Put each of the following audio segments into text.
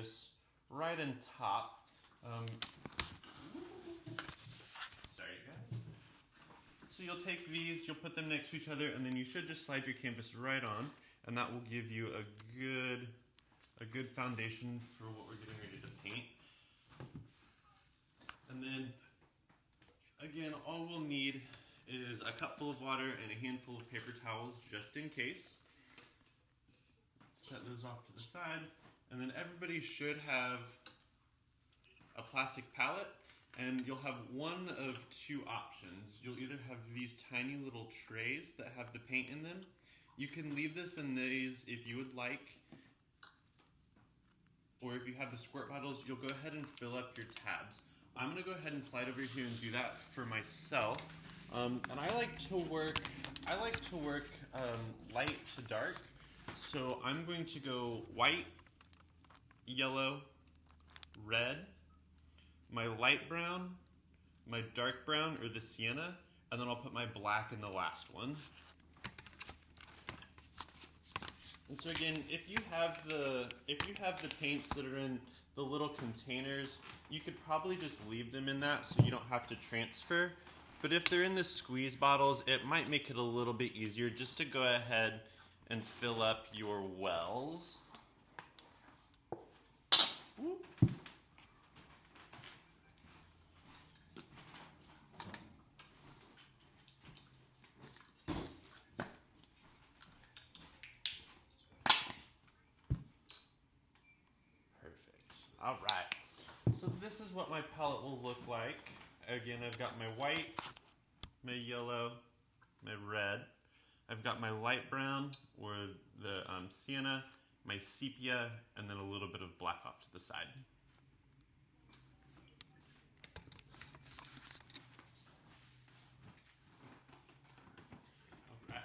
canvas right on top. Sorry guys. So you'll take these, you'll put them next to each other, and then you should just slide your canvas right on, and that will give you a good foundation for what we're getting ready to paint. And then, again, all we'll need is a cup full of water and a handful of paper towels just in case. Set those off to the side, and then everybody should have a plastic palette, and you'll have one of two options. You'll either have these tiny little trays that have the paint in them. You can leave this in these if you would like, or if you have the squirt bottles, you'll go ahead and fill up your tabs. I'm gonna go ahead and slide over here and do that for myself. And I like to work light to dark. So I'm going to go white, yellow, red, my light brown, my dark brown or the sienna, and then I'll put my black in the last one. And so again, if you have the paints that are in the little containers, you could probably just leave them in that so you don't have to transfer. But if they're in the squeeze bottles, it might make it a little bit easier just to go ahead and fill up your wells. Whoop. Perfect. All right. So this is what my palette will look like. Again, I've got my white, my yellow, my red. I've got my light brown, or the sienna, my sepia, and then a little bit of black off to the side. Okay.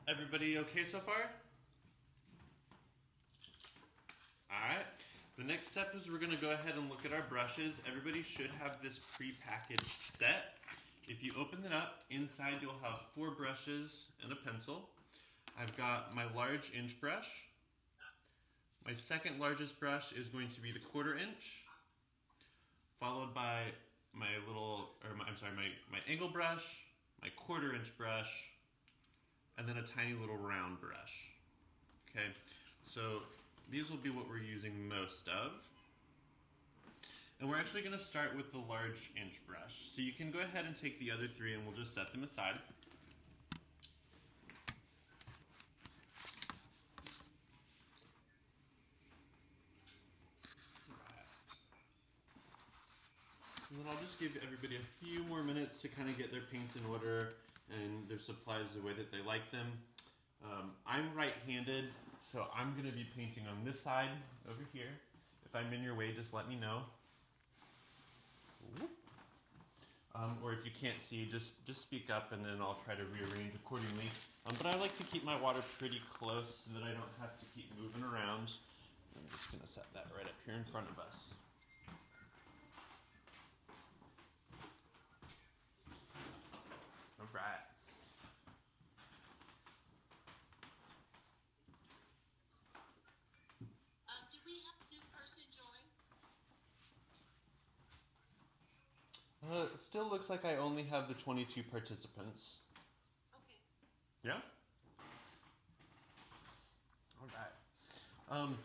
Everybody okay so far? Alright. The next step is we're going to go ahead and look at our brushes. Everybody should have this pre-packaged set. If you open it up, inside you'll have 4 brushes and a pencil. I've got my large inch brush. My second largest brush is going to be the 1/4 inch, followed by my angle brush, my 1/4 inch brush, and then a tiny little round brush. Okay, so these will be what we're using most of. And we're actually going to start with the large inch brush. So you can go ahead and take the other 3 and we'll just set them aside. And then I'll just give everybody a few more minutes to kind of get their paints in order and their supplies the way that they like them. I'm right-handed, so I'm going to be painting on this side over here. If I'm in your way, just let me know. Or if you can't see, just speak up and then I'll try to rearrange accordingly. But I like to keep my water pretty close so that I don't have to keep moving around. I'm just going to set that right up here in front of us. All right. Do we have a new person join? It still looks like I only have the 22 participants. Okay. Yeah? All right.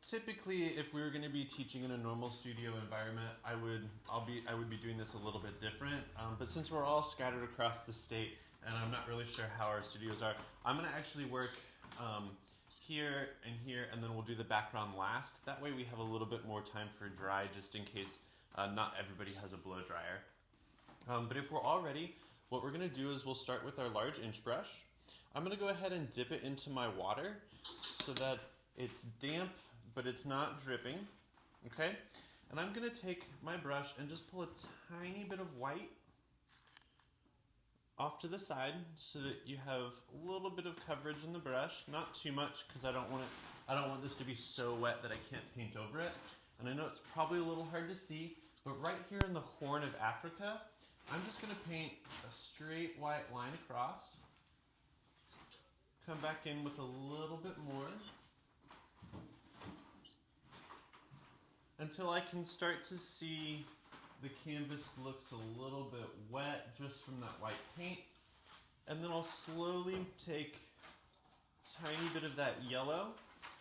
Typically, if we were going to be teaching in a normal studio environment, I would be doing this a little bit different. But since we're all scattered across the state, and I'm not really sure how our studios are, I'm going to actually work here, and then we'll do the background last. That way we have a little bit more time for dry, just in case not everybody has a blow dryer. But if we're all ready, what we're going to do is we'll start with our large inch brush. I'm going to go ahead and dip it into my water so that it's damp, but it's not dripping, okay? And I'm going to take my brush and just pull a tiny bit of white off to the side so that you have a little bit of coverage in the brush, not too much because I don't want this to be so wet that I can't paint over it. And I know it's probably a little hard to see, but right here in the Horn of Africa, I'm just going to paint a straight white line across, come back in with a little bit more, until I can start to see the canvas looks a little bit wet just from that white paint. And then I'll slowly take a tiny bit of that yellow.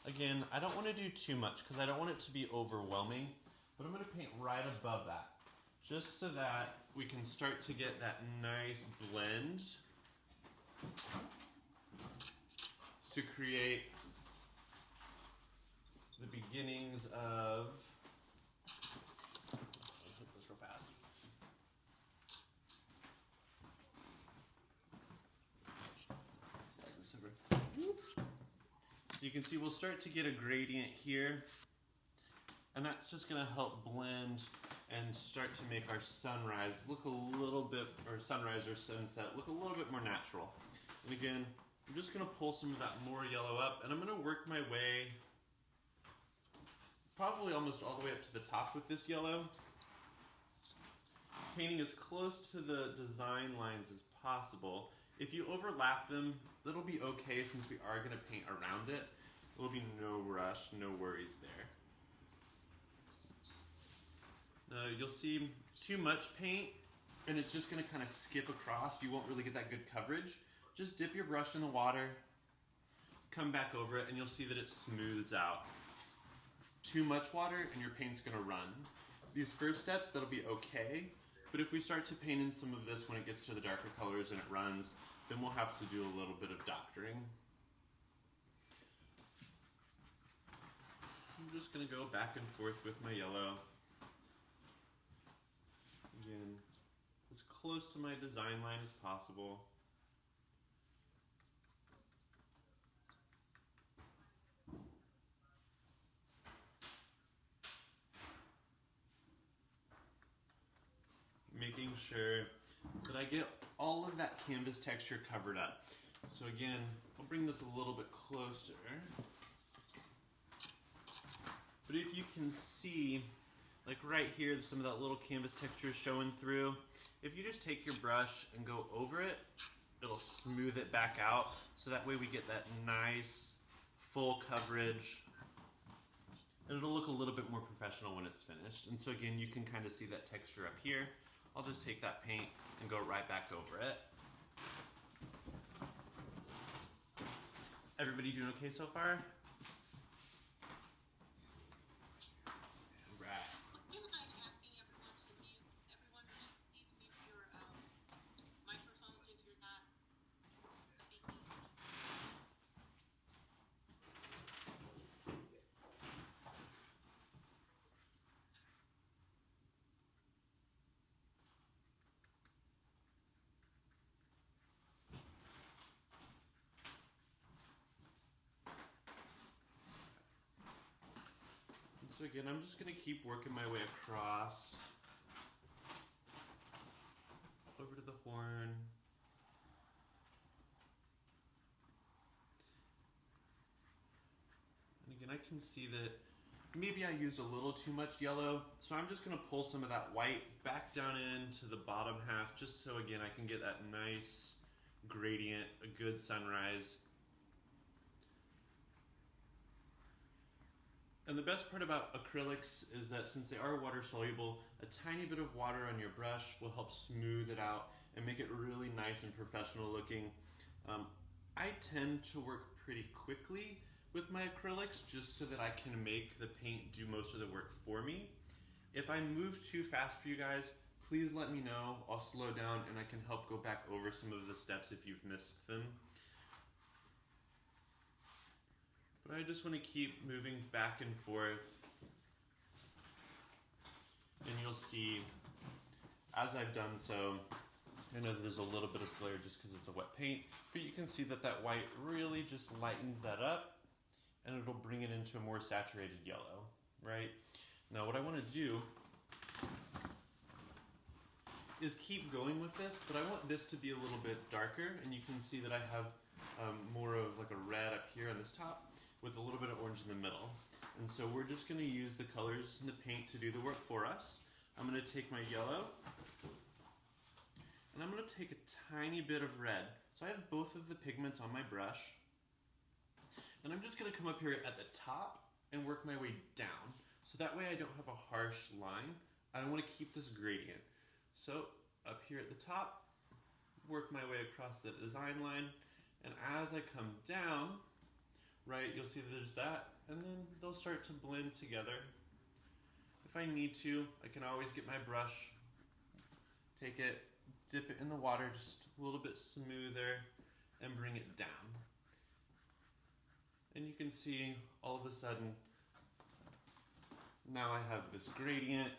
Again, I don't want to do too much because I don't want it to be overwhelming, but I'm going to paint right above that just so that we can start to get that nice blend to create the beginnings of, let's hit this real fast. Slide this over. So you can see we'll start to get a gradient here, and that's just going to help blend and start to make our sunrise look a little bit, or sunrise or sunset look a little bit more natural. And again, I'm just going to pull some of that more yellow up, and I'm going to work my way probably almost all the way up to the top with this yellow, painting as close to the design lines as possible. If you overlap them, that'll be okay since we are going to paint around it. There'll be no rush, no worries there. You'll see too much paint and it's just going to kind of skip across. You won't really get that good coverage. Just dip your brush in the water, come back over it, and you'll see that it smooths out. Too much water and your paint's going to run. These first steps, that'll be okay, but if we start to paint in some of this when it gets to the darker colors and it runs, then we'll have to do a little bit of doctoring. I'm just going to go back and forth with my yellow. Again, as close to my design line as possible. Making sure that I get all of that canvas texture covered up. So again, I'll bring this a little bit closer. But if you can see, like right here, some of that little canvas texture is showing through. If you just take your brush and go over it, it'll smooth it back out. So that way we get that nice full coverage. And it'll look a little bit more professional when it's finished. And so again, you can kind of see that texture up here. I'll just take that paint and go right back over it. Everybody doing okay so far? Right. Do you mind asking everyone to mute? Everyone, would you please mute your microphones if you're not speaking? So again, I'm just going to keep working my way across over to the horn. And again, I can see that maybe I used a little too much yellow, so I'm just going to pull some of that white back down into the bottom half, just so again I can get that nice gradient, a good sunrise. And the best part about acrylics is that since they are water soluble, a tiny bit of water on your brush will help smooth it out and make it really nice and professional looking. I tend to work pretty quickly with my acrylics just so that I can make the paint do most of the work for me. If I move too fast for you guys, please let me know. I'll slow down and I can help go back over some of the steps if you've missed them. But I just want to keep moving back and forth. And you'll see, as I've done so, I know that there's a little bit of glare just because it's a wet paint, but you can see that that white really just lightens that up and it'll bring it into a more saturated yellow, right? Now what I want to do is keep going with this, but I want this to be a little bit darker, and you can see that I have more of like a red up here on this top with a little bit of orange in the middle. And so we're just going to use the colors in the paint to do the work for us. I'm going to take my yellow, and I'm going to take a tiny bit of red. So I have both of the pigments on my brush, and I'm just going to come up here at the top and work my way down. So that way I don't have a harsh line. I want to keep this gradient. So up here at the top, work my way across the design line, and as I come down, right, you'll see that there's that, and then they'll start to blend together. If I need to, I can always get my brush, take it, dip it in the water just a little bit smoother, and bring it down. And you can see all of a sudden, now I have this gradient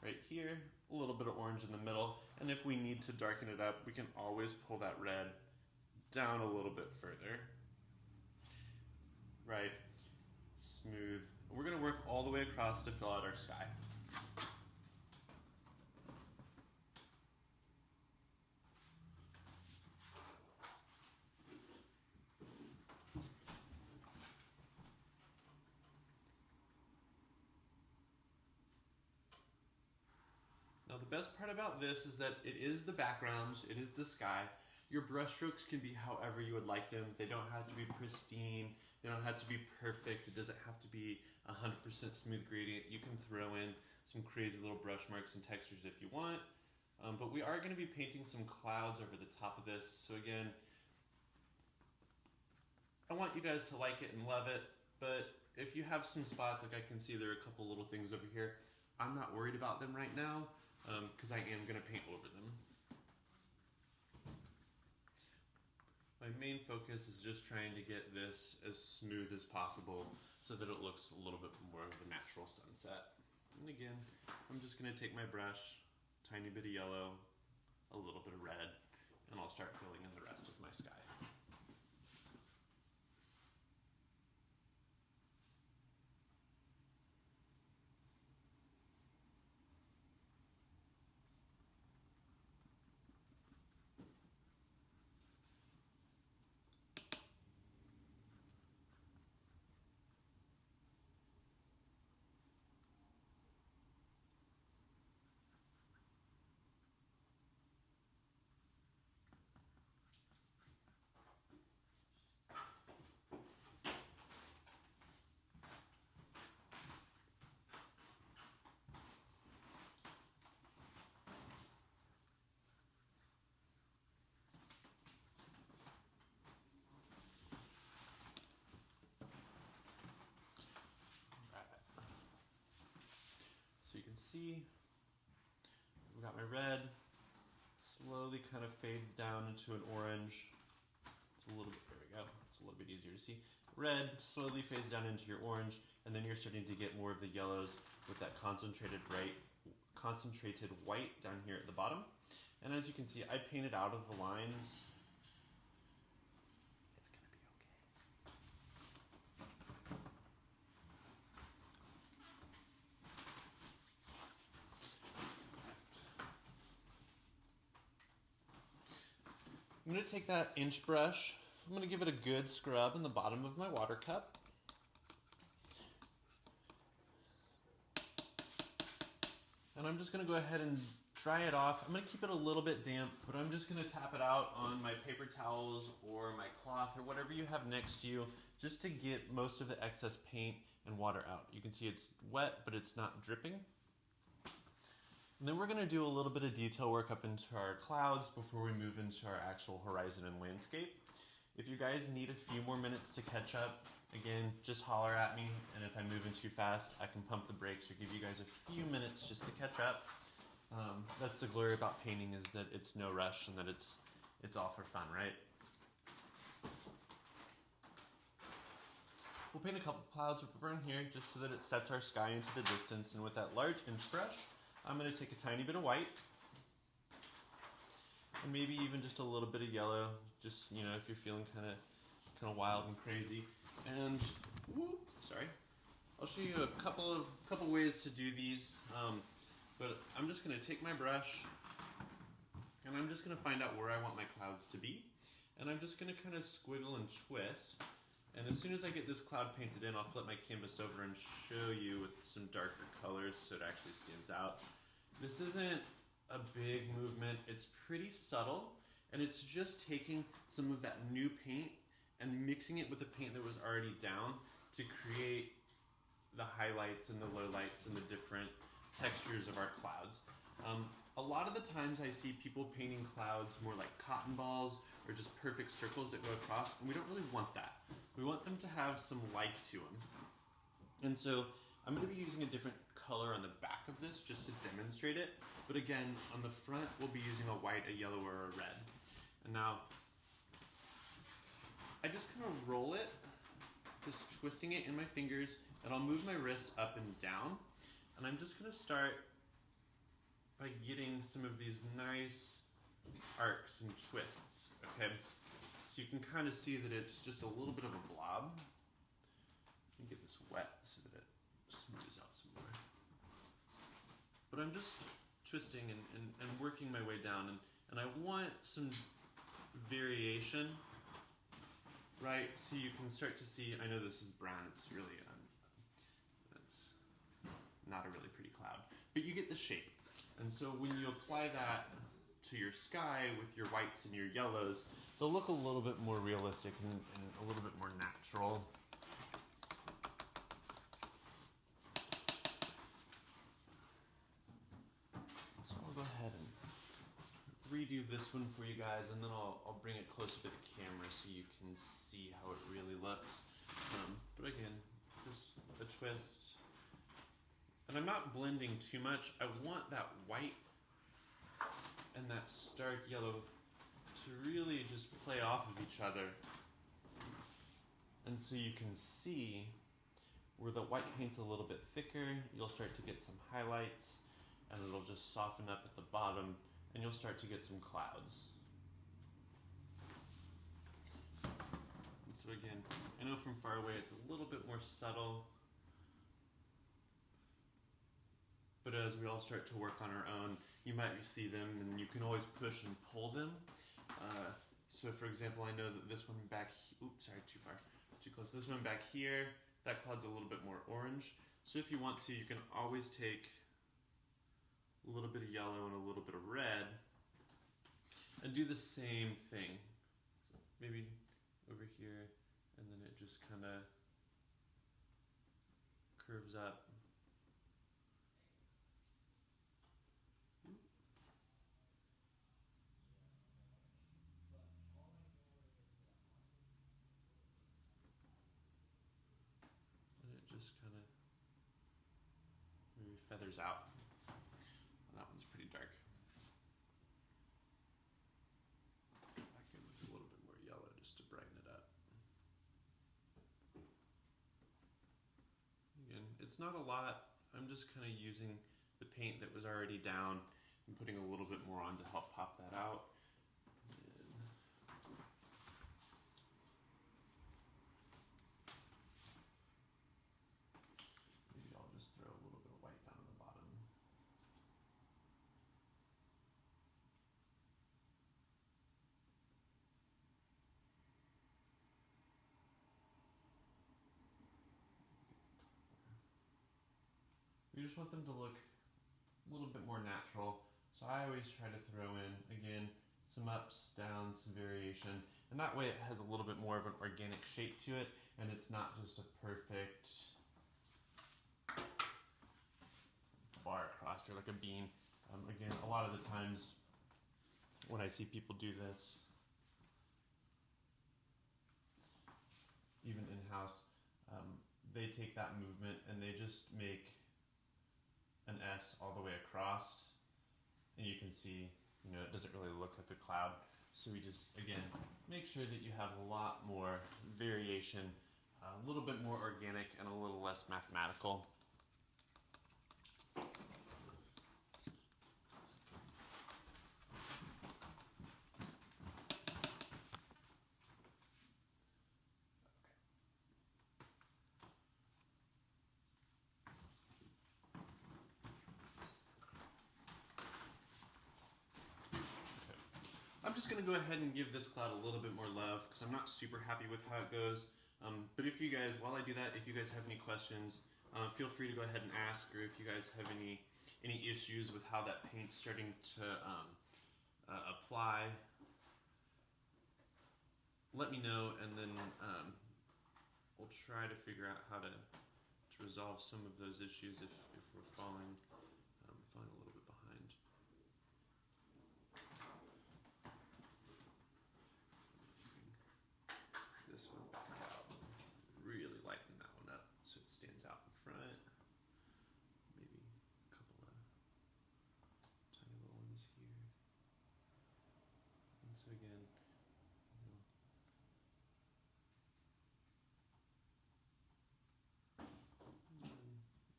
right here, a little bit of orange in the middle, and if we need to darken it up, we can always pull that red down a little bit further. Right, smooth. We're gonna work all the way across to fill out our sky. Now the best part about this is that it is the background, it is the sky. Your brush strokes can be however you would like them. They don't have to be pristine, they don't have to be perfect, it doesn't have to be 100% smooth gradient. You can throw in some crazy little brush marks and textures if you want. But we are going to be painting some clouds over the top of this. So again, I want you guys to like it and love it, but if you have some spots, like I can see there are a couple little things over here, I'm not worried about them right now, because I am going to paint over them. My main focus is just trying to get this as smooth as possible so that it looks a little bit more of a natural sunset. And again, I'm just going to take my brush, tiny bit of yellow, a little bit of red, and I'll start filling in the rest of my sky. So you can see, we got my red, slowly kind of fades down into an orange. It's a little bit, there we go, it's a little bit easier to see. Red slowly fades down into your orange, and then you're starting to get more of the yellows with that concentrated white down here at the bottom. And as you can see, I painted out of the lines. It's gonna be okay. I'm going to take that inch brush, I'm going to give it a good scrub in the bottom of my water cup. And I'm just going to go ahead and dry it off. I'm going to keep it a little bit damp, but I'm just going to tap it out on my paper towels or my cloth or whatever you have next to you, just to get most of the excess paint and water out. You can see it's wet, but it's not dripping. And then we're going to do a little bit of detail work up into our clouds before we move into our actual horizon and landscape. If you guys need a few more minutes to catch up, again, just holler at me, and if I'm moving too fast, I can pump the brakes or give you guys a few minutes just to catch up. That's the glory about painting, is that it's no rush and that it's all for fun, right? We'll paint a couple clouds with burn here just so that it sets our sky into the distance, and with that large inch brush, I'm going to take a tiny bit of white, and maybe even just a little bit of yellow, just, you know, if you're feeling kind of wild and crazy. And, sorry, I'll show you a couple ways to do these, but I'm just going to take my brush, and I'm just going to find out where I want my clouds to be, and I'm just going to kind of squiggle and twist. And as soon as I get this cloud painted in, I'll flip my canvas over and show you with some darker colors so it actually stands out. This isn't a big movement, it's pretty subtle, and it's just taking some of that new paint and mixing it with the paint that was already down to create the the highlights and the lowlights and the different textures of our clouds. A lot of the times I see people painting clouds more like cotton balls or just perfect circles that go across, and we don't really want that. We want them to have some life to them. And so I'm going to be using a different color on the back of this just to demonstrate it. But again, on the front, we'll be using a white, a yellow, or a red. And now, I just kind of roll it, just twisting it in my fingers, and I'll move my wrist up and down. And I'm just going to start by getting some of these nice arcs and twists, okay? So you can kind of see that it's just a little bit of a blob. Let me get this wet so that it smooths out some more. But I'm just twisting and working my way down, and I want some variation, right? So you can start to see, I know this is brown, it's really, it's not a really pretty cloud, but you get the shape. And so when you apply that to your sky with your whites and your yellows, they'll look a little bit more realistic and a little bit more natural. So I'll go ahead and redo this one for you guys, and then I'll bring it closer to the camera so you can see how it really looks. But again, just a twist. And I'm not blending too much. I want that white and that stark yellow to really just play off of each other. And so you can see where the white paint's a little bit thicker, you'll start to get some highlights, and it'll just soften up at the bottom, and you'll start to get some clouds. And so again, I know from far away it's a little bit more subtle, but as we all start to work on our own, you might see them, and you can always push and pull them. So for example, I know that this one back, oops, sorry, too far, too close. This one back here, that cloud's a little bit more orange. So if you want to, you can always take a little bit of yellow and a little bit of red and do the same thing. So maybe over here, and then it just kind of curves up. Just kind of maybe feathers out. That one's pretty dark. Back in with a little bit more yellow just to brighten it up. Again, it's not a lot. I'm just kind of using the paint that was already down and putting a little bit more on to help pop that out. Throw a little bit of white down on the bottom. We just want them to look a little bit more natural, so I always try to throw in, again, some ups, downs, some variation, and that way it has a little bit more of an organic shape to it, and it's not just a perfect bar across or like a bean. Again, a lot of the times when I see people do this, even in-house, they take that movement and they just make an S all the way across, and you can see, you know, it doesn't really look like a cloud. So we just, again, make sure that you have a lot more variation, a little bit more organic and a little less mathematical. I'm just going to go ahead and give this cloud a little bit more love because I'm not super happy with how it goes. But if you guys, while I do that, if you guys have any questions, feel free to go ahead and ask, or if you guys have any issues with how that paint's starting to apply, let me know, and then we'll try to figure out how to resolve some of those issues if we're falling a little bit behind. This one back out. Really lighten that one up so it stands out in front. Maybe a couple of tiny little ones here. And so again,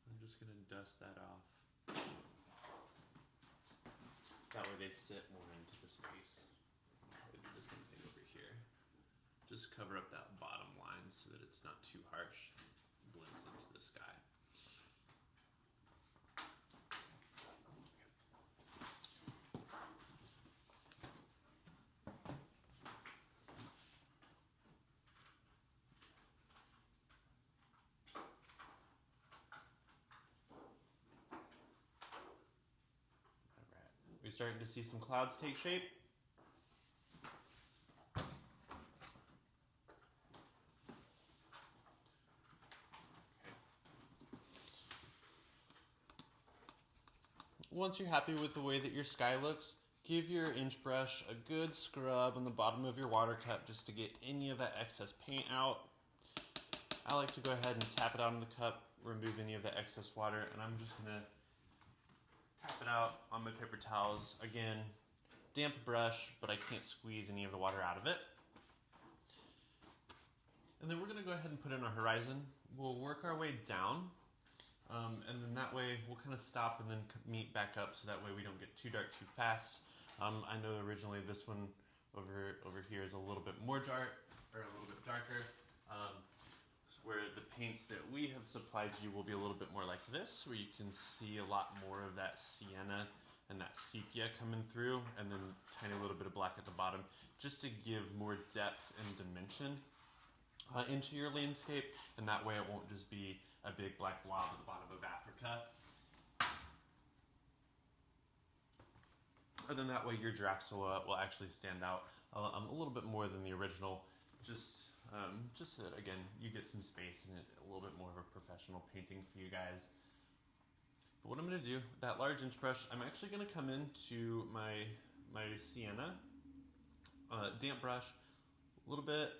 I'm just going to dust that off. That way they sit more into the space. I'll probably do the same thing over here. Just cover up that bottom line so that it's not too harsh. Blends into the sky. We're starting to see some clouds take shape. Once you're happy with the way that your sky looks, give your inch brush a good scrub on the bottom of your water cup just to get any of that excess paint out. I like to go ahead and tap it out in the cup, remove any of the excess water, and I'm just going to tap it out on my paper towels. Again, damp brush, but I can't squeeze any of the water out of it. And then we're going to go ahead and put in our horizon. We'll work our way down, and then that way we'll kind of stop and then meet back up so that way we don't get too dark too fast. I know originally this one over here is a little bit more dark, or a little bit darker. Where the paints that we have supplied you will be a little bit more like this, where you can see a lot more of that sienna and that sepia coming through, and then tiny little bit of black at the bottom, just to give more depth and dimension into your landscape, and that way it won't just be a big black blob at the bottom of Africa. And then that way your drafts will actually stand out a little bit more than the original, just so that, again, you get some space and a little bit more of a professional painting for you guys. But what I'm going to do, that large inch brush, I'm actually going to come into my sienna, damp brush, a little bit,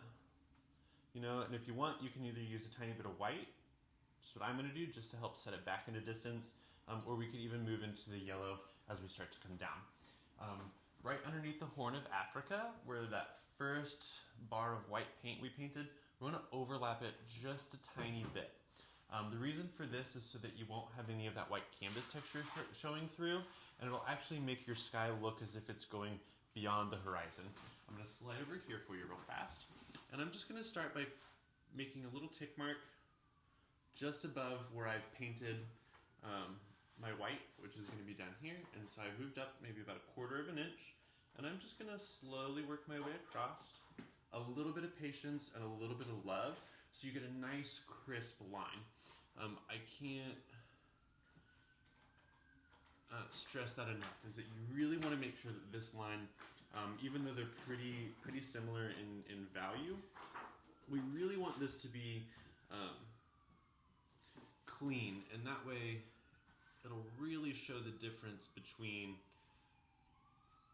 and if you want, you can either use a tiny bit of white, that's what I'm going to do, just to help set it back into distance, or we could even move into the yellow as we start to come down. Right underneath the Horn of Africa, where that first bar of white paint we painted, we want to overlap it just a tiny bit. The reason for this is so that you won't have any of that white canvas texture showing through, and it'll actually make your sky look as if it's going beyond the horizon. I'm going to slide over here for you real fast, and I'm just going to start by making a little tick mark just above where I've painted my white, which is going to be down here, and so I moved up maybe about 1/4 of an inch, and I'm just going to slowly work my way across. A little bit of patience and a little bit of love, so you get a nice crisp line. I can't stress that enough, is that you really want to make sure that this line, even though they're pretty similar in value, we really want this to be clean, and that way it'll really show the difference between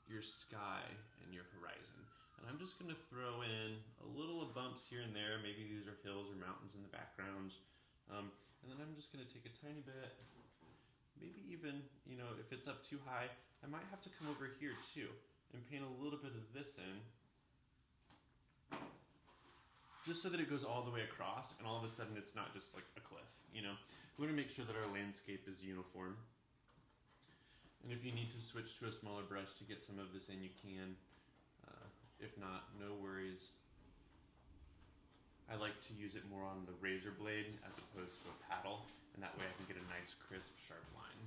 your sky and your horizon. And I'm just going to throw in a little bumps here and there. Maybe these are hills or mountains in the background. And then I'm just going to take a tiny bit, maybe even, if it's up too high, I might have to come over here too and paint a little bit of this in, just so that it goes all the way across and all of a sudden it's not just like a cliff, We want to make sure that our landscape is uniform. And if you need to switch to a smaller brush to get some of this in, you can. If not, no worries. I like to use it more on the razor blade as opposed to a paddle, and that way I can get a nice, crisp, sharp line.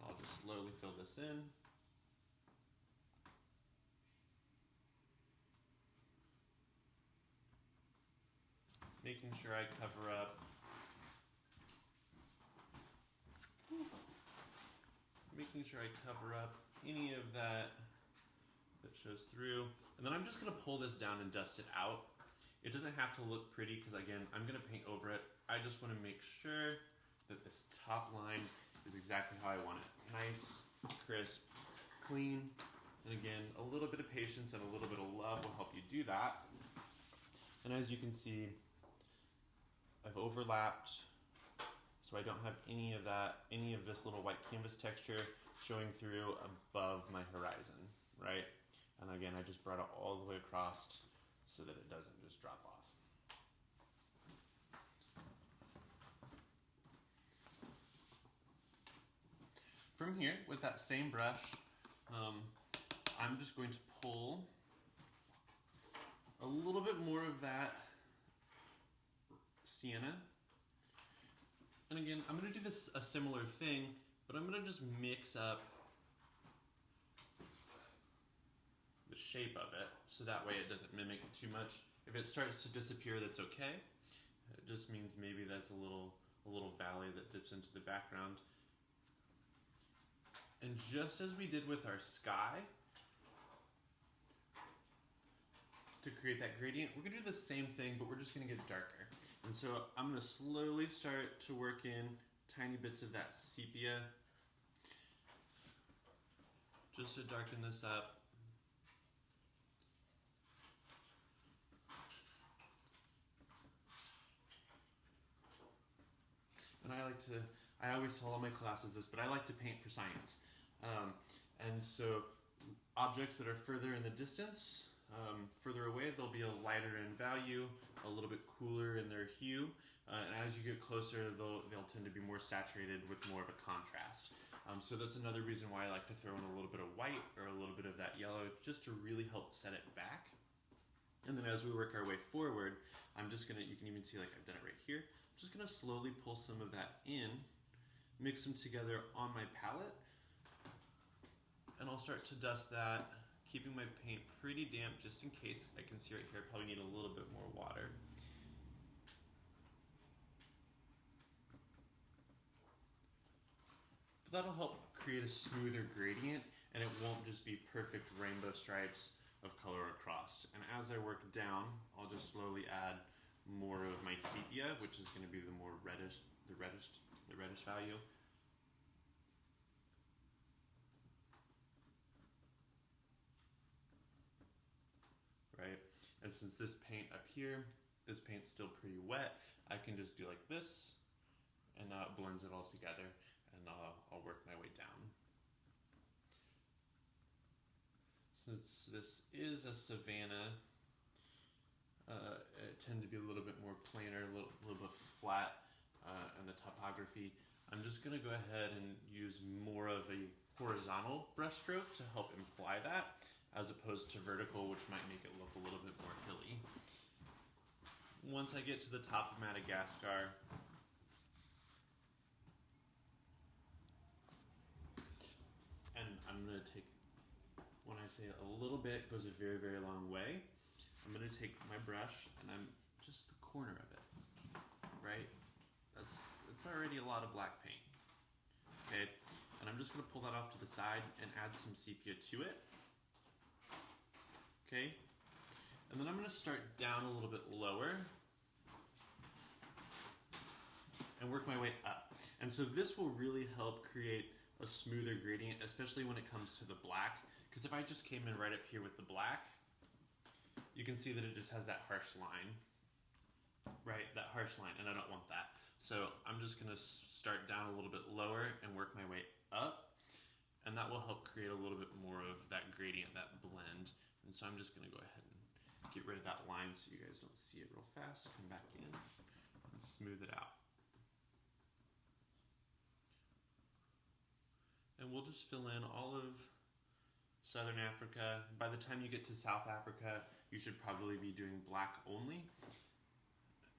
I'll just slowly fill this in. Making sure I cover up. Making sure I cover up any of that shows through. And then I'm just going to pull this down and dust it out. It doesn't have to look pretty because, again, I'm going to paint over it. I just want to make sure that this top line is exactly how I want it. Nice, crisp, clean. And again, a little bit of patience and a little bit of love will help you do that. And as you can see, I've overlapped so I don't have any of this little white canvas texture showing through above my horizon, right? And again, I just brought it all the way across so that it doesn't just drop off. From here, with that same brush, I'm just going to pull a little bit more of that sienna. And again, I'm going to do a similar thing, but I'm going to just mix up the shape of it so that way it doesn't mimic it too much. If it starts to disappear, that's okay. It just means maybe that's a little valley that dips into the background. And just as we did with our sky, to create that gradient, we're gonna do the same thing, but we're just gonna get darker. And so I'm gonna slowly start to work in tiny bits of that sepia, just to darken this up. And I always tell all my classes this, but I like to paint for science. And so objects that are further in the distance, further away, they'll be a lighter in value, a little bit cooler in their hue. And as you get closer, they'll tend to be more saturated with more of a contrast. So that's another reason why I like to throw in a little bit of white or a little bit of that yellow, just to really help set it back. And then as we work our way forward, you can even see like I've done it right here. I'm just gonna slowly pull some of that in, mix them together on my palette, and I'll start to dust that, keeping my paint pretty damp just in case. I can see right here I probably need a little bit more water. But that'll help create a smoother gradient, and it won't just be perfect rainbow stripes of color across. And as I work down, I'll just slowly add more of my sepia, which is going to be the more reddish value. Right? And since this paint up here, this paint's still pretty wet, I can just do like this, and now it blends it all together, and I'll work my way down. Since this is a savanna, it tend to be a little bit more planar, a little bit flat in the topography. I'm just going to go ahead and use more of a horizontal brush stroke to help imply that, as opposed to vertical, which might make it look a little bit more hilly. Once I get to the top of Madagascar, and I'm going to take, when I say a little bit goes a very, very long way, I'm going to take my brush and I'm just the corner of it, right? That's already a lot of black paint, okay? And I'm just going to pull that off to the side and add some sepia to it, okay? And then I'm going to start down a little bit lower and work my way up. And so this will really help create a smoother gradient, especially when it comes to the black, because if I just came in right up here with the black, you can see that it just has that harsh line, right? That harsh line, and I don't want that. So I'm just gonna start down a little bit lower and work my way up, and that will help create a little bit more of that gradient, that blend. And so I'm just gonna go ahead and get rid of that line so you guys don't see it real fast. Come back in and smooth it out. And we'll just fill in all of Southern Africa. By the time you get to South Africa, you should probably be doing black only.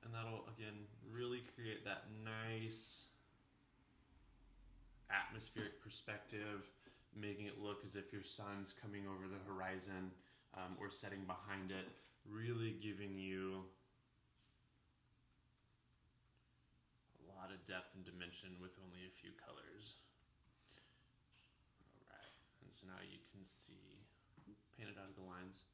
And that'll, again, really create that nice atmospheric perspective, making it look as if your sun's coming over the horizon or setting behind it, really giving you a lot of depth and dimension with only a few colors. And so now you can see, painted out of the lines.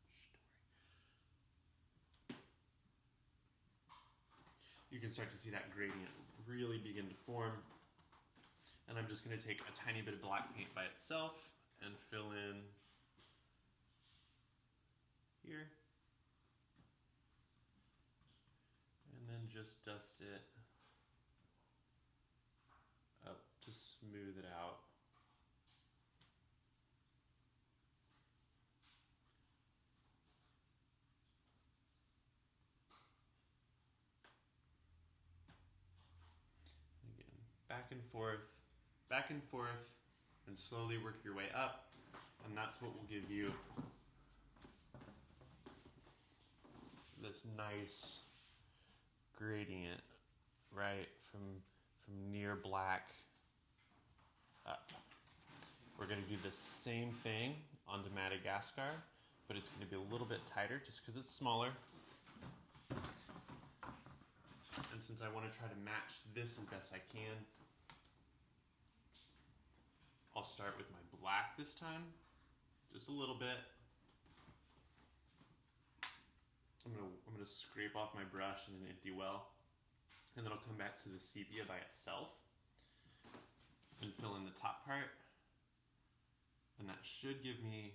you can start to see that gradient really begin to form. And I'm just going to take a tiny bit of black paint by itself and fill in here. And then just dust it up to smooth it out. Again, back and forth, and slowly work your way up. And that's what will give you this nice gradient, right, from near black up. We're going to do the same thing onto Madagascar, but it's going to be a little bit tighter just because it's smaller. And since I want to try to match this as best I can, I'll start with my black this time, just a little bit. I'm gonna scrape off my brush in an empty well, and then I'll come back to the sepia by itself and fill in the top part, and that should give me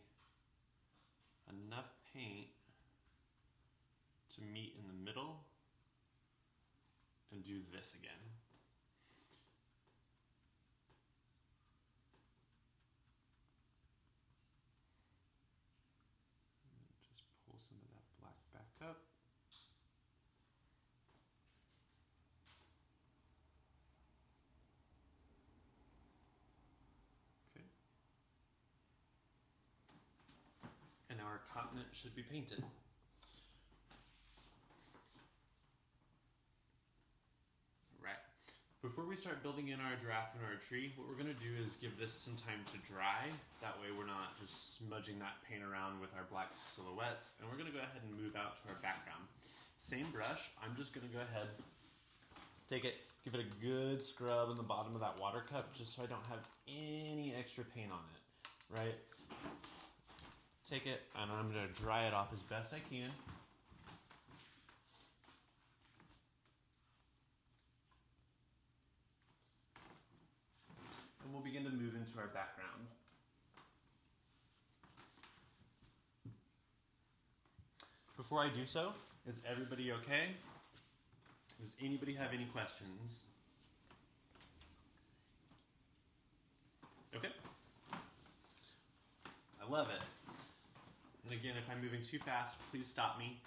enough paint to meet in the middle and do this again. Just pull some of that black back up. Okay. And now our continent should be painted. Before we start building in our giraffe and our tree, what we're going to do is give this some time to dry. That way we're not just smudging that paint around with our black silhouettes. And we're going to go ahead and move out to our background. Same brush, I'm just going to go ahead, take it, give it a good scrub in the bottom of that water cup just so I don't have any extra paint on it, right? Take it, and I'm going to dry it off as best I can. And we'll begin to move into our background. Before I do so, is everybody okay? Does anybody have any questions? Okay. I love it. And again, if I'm moving too fast, please stop me.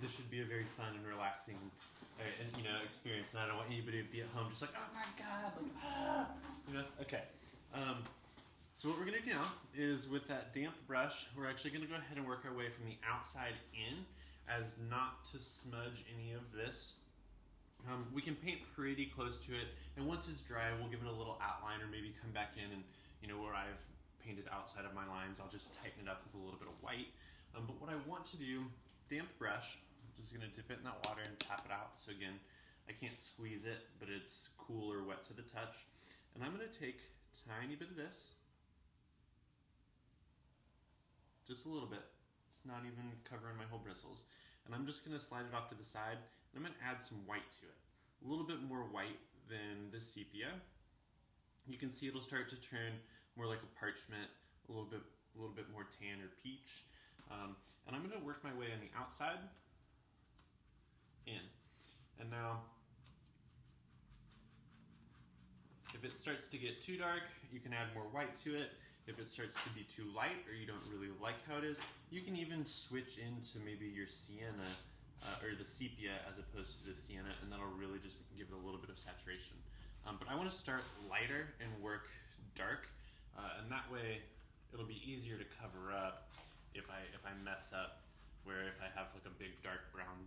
This should be a very fun and relaxing experience, and I don't want anybody to be at home just like, oh my god, like, okay. So what we're going to do now is with that damp brush, we're actually going to go ahead and work our way from the outside in as not to smudge any of this. We can paint pretty close to it, and once it's dry, we'll give it a little outline or maybe come back in and, where I've painted outside of my lines, I'll just tighten it up with a little bit of white. But what I want to do, damp brush, I'm just going to dip it in that water and tap it out. So again, I can't squeeze it, but it's cool or wet to the touch. And I'm going to take a tiny bit of this, just a little bit. It's not even covering my whole bristles. And I'm just going to slide it off to the side, and I'm going to add some white to it. A little bit more white than the sepia. You can see it'll start to turn more like a parchment, a little bit more tan or peach. And I'm going to work my way on the outside in. And now, if it starts to get too dark, you can add more white to it. If it starts to be too light or you don't really like how it is, you can even switch into maybe your sienna or the sepia as opposed to the sienna, and that'll really just give it a little bit of saturation. But I want to start lighter and work dark, and that way it'll be easier to cover up if I mess up, where if I have like a big dark brown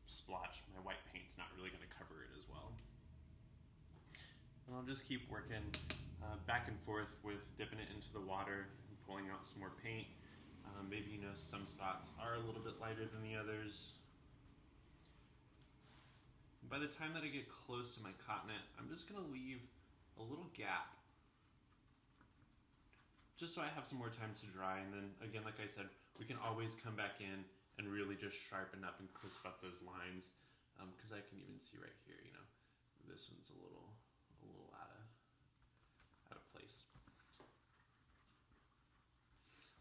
splotch, my white paint's not really going to cover it as well. And I'll just keep working back and forth with dipping it into the water and pulling out some more paint. Maybe some spots are a little bit lighter than the others. By the time that I get close to my continent, I'm just going to leave a little gap just so I have some more time to dry. And then again, like I said, we can always come back in and really just sharpen up and crisp up those lines. Because I can even see right here, this one's a little out of place.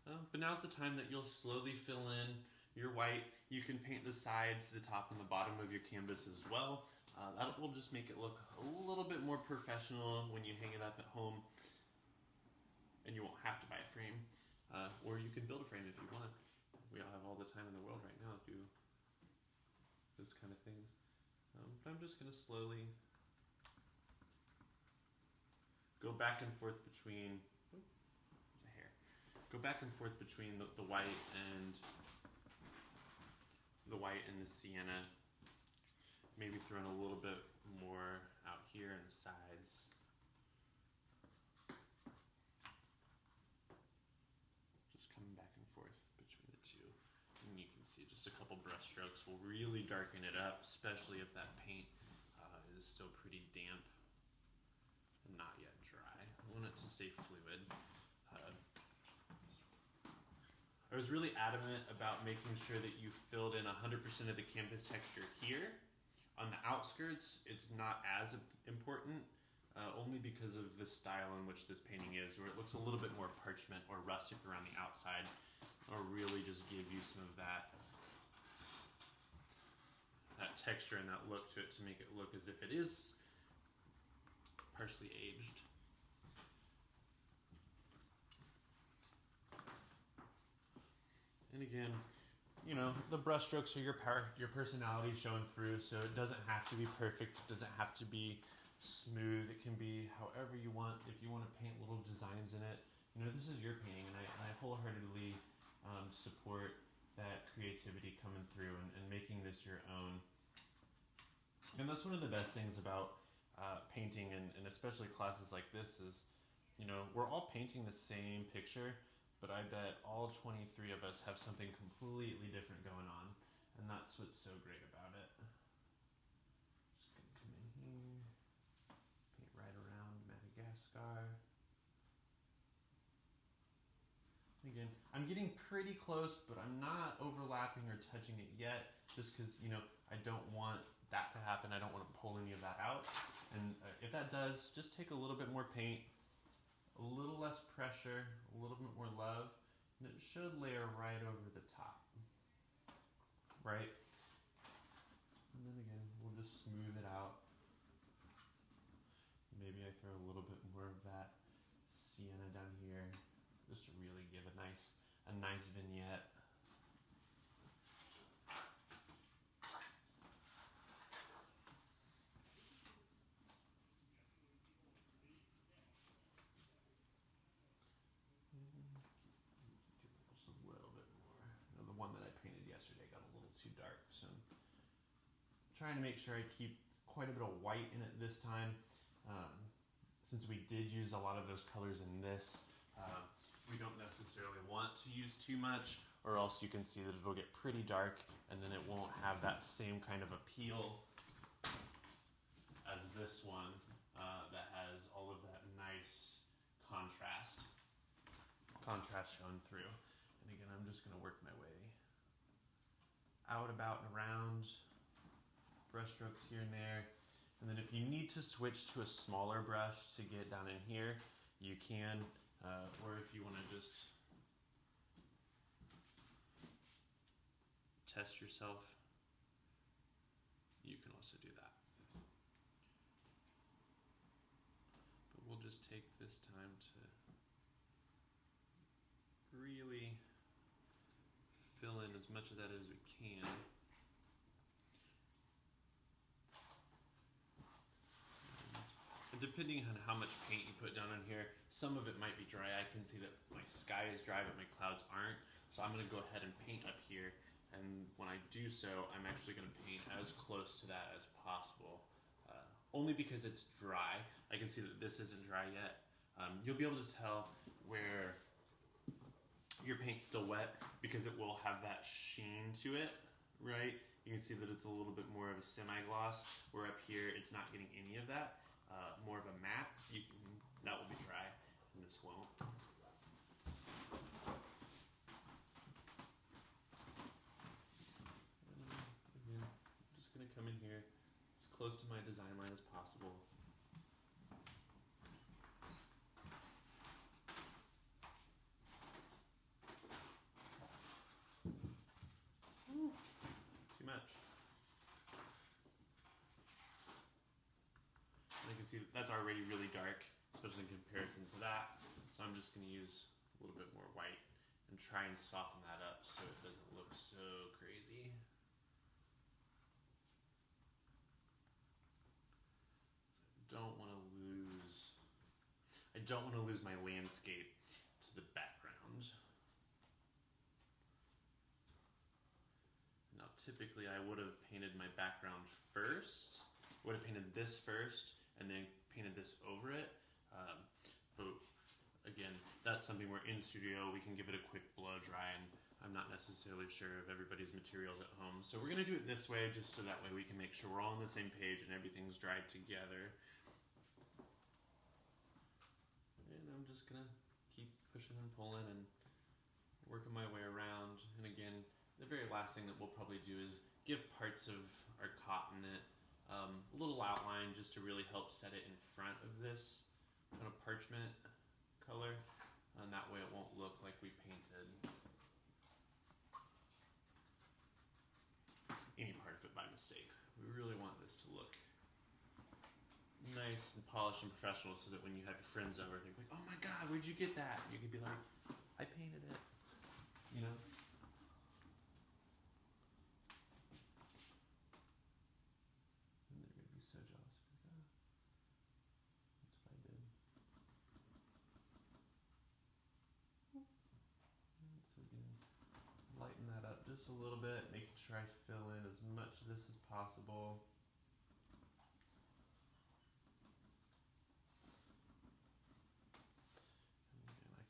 But now's the time that you'll slowly fill in your white. You can paint the sides, the top, and the bottom of your canvas as well. That will just make it look a little bit more professional when you hang it up at home, and you won't have to buy a frame, or you can build a frame if you want. We all have all the time in the world right now to do those kind of things. But I'm just going to slowly go back and forth between the white and the sienna. Maybe throw in a little bit more out here in the sides. Just coming back and forth between the two. And you can see just a couple brush strokes will really darken it up, especially if that paint is still pretty damp and not yet dry. I want it to stay fluid. I was really adamant about making sure that you filled in 100% of the canvas texture here. On the outskirts, it's not as important, only because of the style in which this painting is, where it looks a little bit more parchment or rustic around the outside, or really just give you some of that texture and that look to it to make it look as if it is partially aged. And again, the brush strokes are your personality showing through, so it doesn't have to be perfect, it doesn't have to be smooth, it can be however you want. If you want to paint little designs in it, this is your painting, and I wholeheartedly support that creativity coming through and making this your own. And that's one of the best things about painting, and especially classes like this, is we're all painting the same picture, but I bet all 23 of us have something completely different going on, and that's what's so great about it. Just gonna come in here, paint right around Madagascar. Again, I'm getting pretty close, but I'm not overlapping or touching it yet, just because, I don't want that to happen. I don't want to pull any of that out. And if that does, just take a little bit more paint, a little less pressure, a little bit more love, and it should layer right over the top. Right? And then again, we'll just smooth it out. Maybe I throw a little bit more of that sienna down here, just to really give a nice vignette. Just a little bit more. The one that I painted yesterday got a little too dark, so I'm trying to make sure I keep quite a bit of white in it this time. Since we did use a lot of those colors in this, we don't necessarily want to use too much, or else you can see that it'll get pretty dark, and then it won't have that same kind of appeal as this one that has all of that nice contrast shown through. And again, I'm just going to work my way out, about, and around, brush strokes here and there. And then if you need to switch to a smaller brush to get down in here, you can. Or if you want to just test yourself, you can also do that. But we'll just take this time to really fill in as much of that as we can. And depending on how much paint you put down on here, some of it might be dry. I can see that my sky is dry, but my clouds aren't. So I'm going to go ahead and paint up here. And when I do so, I'm actually going to paint as close to that as possible. Only because it's dry. I can see that this isn't dry yet. You'll be able to tell where your paint's still wet because it will have that sheen to it, right? You can see that it's a little bit more of a semi-gloss, where up here it's not getting any of that. More of a matte, that will be dry, and this won't. close to my design line as possible. Too much. And you can see that's already really dark, especially in comparison to that. So I'm just going to use a little bit more white and try and soften that up so it doesn't look so crazy. I don't want to lose my landscape to the background. Now typically I would have painted my background first, would have painted this first and then painted this over it. But again, that's something where in studio we can give it a quick blow dry, and I'm not necessarily sure of everybody's materials at home. So we're gonna do it this way just so that way we can make sure we're all on the same page and everything's dried together. And I'm just gonna keep pushing and pulling and working my way around. And again, the very last thing that we'll probably do is give parts of our cotton a little outline just to really help set it in front of this kind of parchment color, and that way it won't look like we painted any part of it by mistake. We really want this to look nice and polished and professional so that when you have your friends over, they're like, oh my god, where'd you get that? You can be like, I painted it, you know? And they're gonna be so jealous. That's what I did. And so again, lighten that up just a little bit, making sure I fill in as much of this as possible.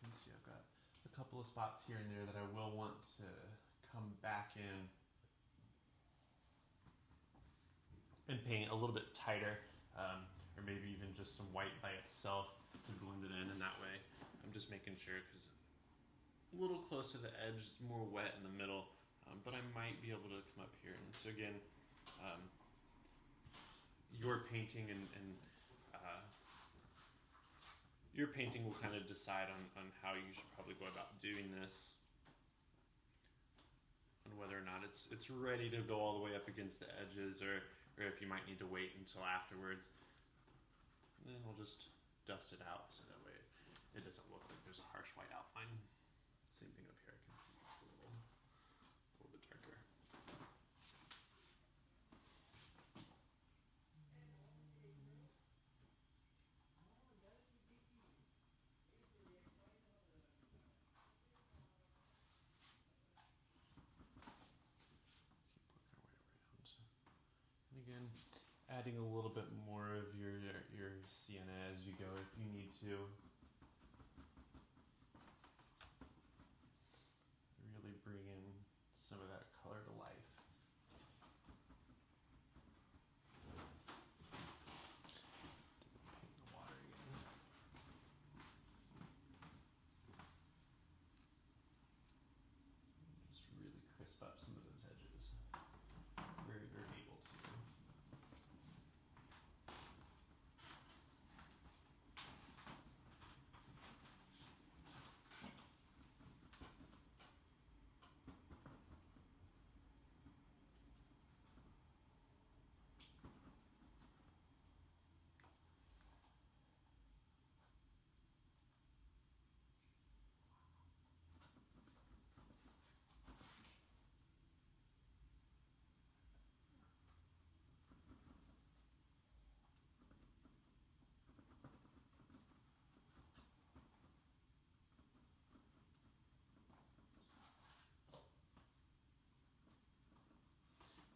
See, I've got a couple of spots here and there that I will want to come back in and paint a little bit tighter, or maybe even just some white by itself to blend it in. And that way I'm just making sure, because a little close to the edge, more wet in the middle, but I might be able to come up here. And so again, your painting and your painting will kind of decide on how you should probably go about doing this, and whether or not it's ready to go all the way up against the edges, or if you might need to wait until afterwards. And then we'll just dust it out so that way it doesn't look like there's a harsh white outline. Same thing up here, I can see it's a little bit darker. Again, adding a little bit more of your sienna as you go if you need to. Really bring in some of that color to life. Paint the water again. Just really crisp up some of those edges where you're able to.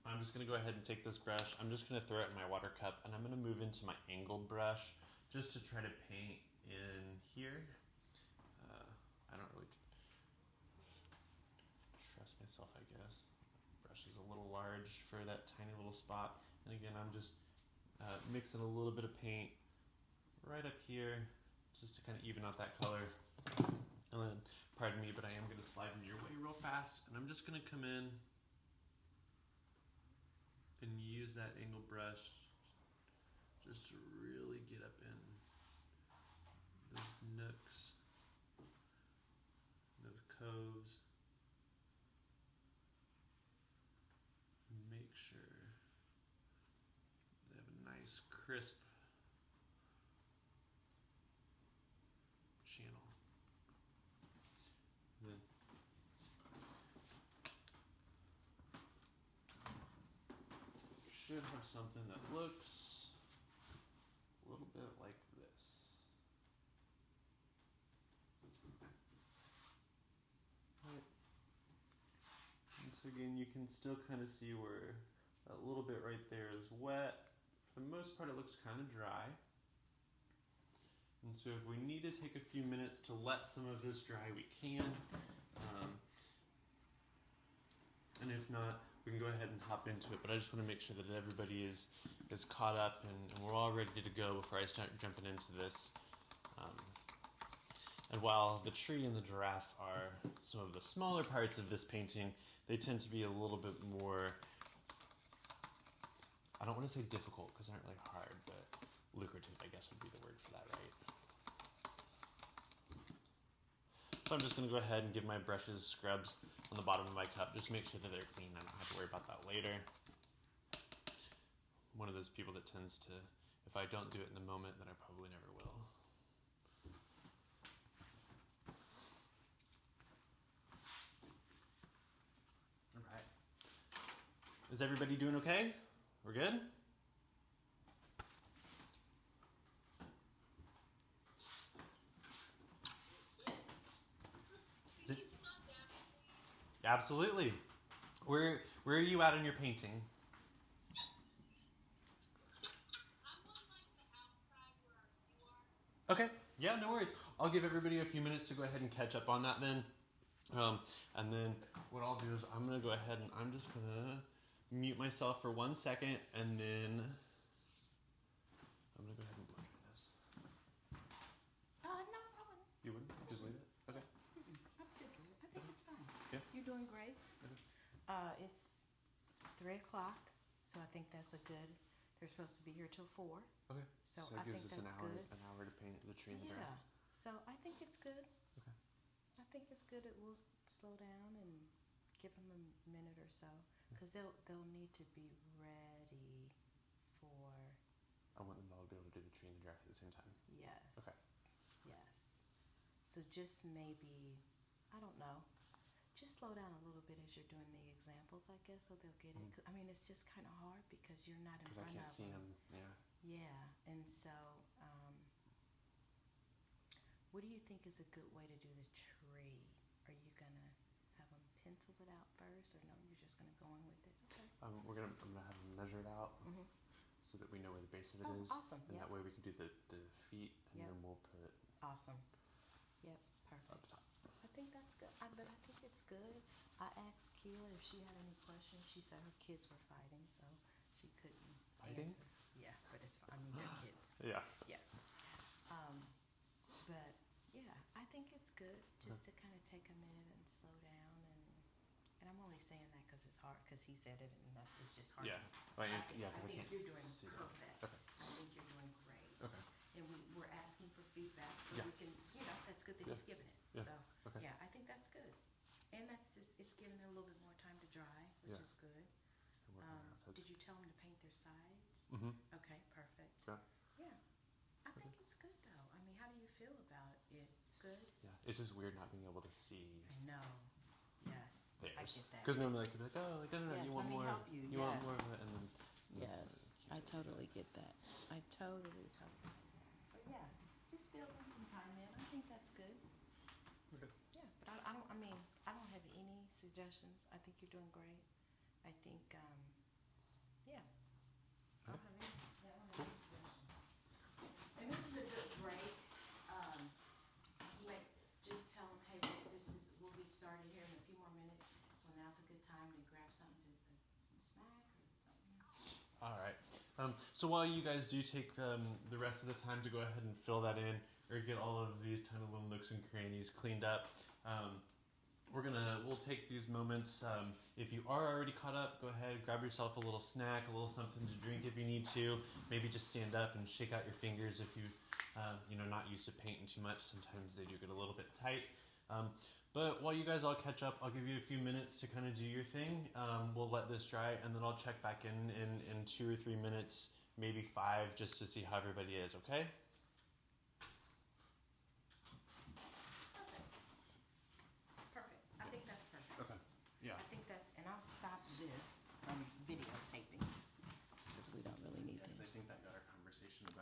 I'm just going to go ahead and take this brush. I'm just going to throw it in my water cup, and I'm going to move into my angled brush just to try to paint in here. I don't really trust myself, I guess. The brush is a little large for that tiny little spot. And again, I'm just mixing a little bit of paint right up here just to kind of even out that color. And then, pardon me, but I am going to slide in your way real fast, and I'm just going to come in and use that angle brush just to really get up in those nooks, those coves. Make sure they have a nice crisp channel. Then should have something that looks a little bit like this. Right. And so again, you can still kind of see where that little bit right there is wet. For the most part, it looks kind of dry. And so if we need to take a few minutes to let some of this dry, we can. And if not, we can go ahead and hop into it. But I just want to make sure that everybody is caught up and we're all ready to go before I start jumping into this. And while the tree and the giraffe are some of the smaller parts of this painting, they tend to be a little bit more, I don't want to say difficult because they aren't really hard, but lucrative, I guess would be the word for that, right? So I'm just going to go ahead and give my brushes scrubs on the bottom of my cup. Just make sure that they're clean. I don't have to worry about that later. One of those people that tends to, if I don't do it in the moment, then I probably never will. All right. Is everybody doing okay? We're good? Absolutely. Where are you at in your painting? Okay. Yeah, no worries. I'll give everybody a few minutes to go ahead and catch up on that then. And then what I'll do is I'm going to go ahead and I'm just going to mute myself for 1 second and then I'm going to go ahead and blow dry this. No, I wouldn't. You wouldn't? Just leave it? Okay. I just leave it. I think it's fine. Yeah. You're doing great. Okay. It's 3 o'clock, so I think that's a good. They're supposed to be here till 4. Okay. So it I gives think us that's an good. hour to paint the tree in the Yeah. ground. So I think it's good. Okay. I think it's good. It will slow down and give them a minute or so because they'll need to be ready for. I want them all to be able to do the tree and the giraffe at the same time. Yes. Okay. Yes. So just maybe, I don't know, just slow down a little bit as you're doing the examples, I guess, so they'll get it. I mean, it's just kind of hard because you're not in Because I front can't of see them. them. Yeah. Yeah, and so, what do you think is a good way to do the tree? Are you gonna have them pencil it out first, or no? You're just gonna go in with it. Okay. I'm gonna have them measure it out Mhm. so that we know where the base of it Oh, is. awesome. And Yep. that way we can do the feet and Yep. then we'll put Awesome. Yep. up Perfect. top. I think that's good. But I think it's good. I asked Keela if she had any questions. She said her kids were fighting, so she couldn't Fighting? answer. Yeah, but it's fine. I mean, they're kids. Yeah. Yeah. But yeah, I think it's good just to kind of take a minute and slow down and I'm only saying that because it's hard because he said it and it's just hard. Yeah. I Because think I can't you're doing see that. perfect. Okay. I think you're doing great. Okay. And we're asking for feedback so Yeah. we can, that's good that Yeah. he's giving it. Yeah. So Okay. yeah, I think that's good. And that's just, it's giving it a little bit more time to dry, which Yeah. is good. We're working around, so Did you tell them to paint their sides? Mhm. Okay, perfect. Yeah. Yeah. I think it's good though. I mean, how do you feel about it? Good? Yeah. It's just weird not being able to see I know. Yes. I theirs. get that. Because normally I could be like, oh, like, no, Yes, you want let me more. help you. You want Yes. more of it, and then. Yes, I totally get that. I totally. So yeah, just building some time in. I think that's good. Okay. Yeah, but I don't have any suggestions. I think you're doing great. I think, yeah. I don't have any suggestions. And this is a good break. You might just tell them, hey, we'll be started here in a few more minutes. So now's a good time to grab something to snack or something. All right. So while you guys do take the rest of the time to go ahead and fill that in or get all of these tiny little nooks and crannies cleaned up, we'll take these moments. If you are already caught up, go ahead, grab yourself a little snack, a little something to drink if you need to. Maybe just stand up and shake out your fingers if you not used to painting too much. Sometimes they do get a little bit tight. But while you guys all catch up, I'll give you a few minutes to kind of do your thing. We'll let this dry, and then I'll check back in 2 or 3 minutes, maybe 5, just to see how everybody is. Okay? Perfect. I think that's perfect. Okay. Yeah. I think that's, and I'll stop this from videotaping because we don't really need to. I think that got our conversation about.